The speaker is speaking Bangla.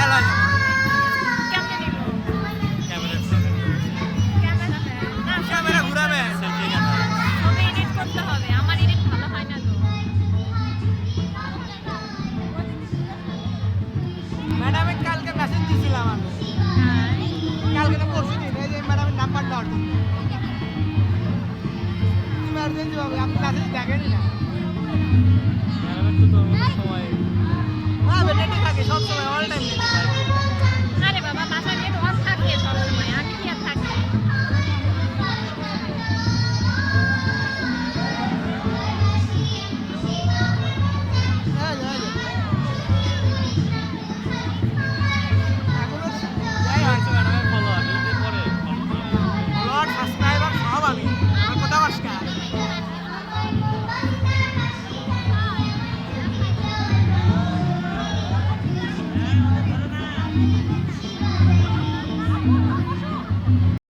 চালাই না। কেমনে নিব? ক্যামেরা ঘুরাবে। ছবি এডিট করতে হবে, আমার এডিট ভালো হয় না তো। ম্যাডামে কালকে মেসেজ দিয়েছিলাম আমি। কালকে না পরশু দিন এই যে ম্যাডামের নাম্বার দেওয়ার জন্য। ইমার্জেন্সি ভাবে আপনি মেসেজ দেখেনই না। হ্যাঁ নেটে থাকে সবসময় অল টাইম নেটে থাকে। আরে বাবা বাসায় নেট অন থাকে সবসময়, আমি কি আর থাকি? হ্যাঁ যাই এখনো যাই হয়েছে ম্যাডামের ফলোয়ার সাবস্ক্রাইবার সব আমি আমার কথা বাসকা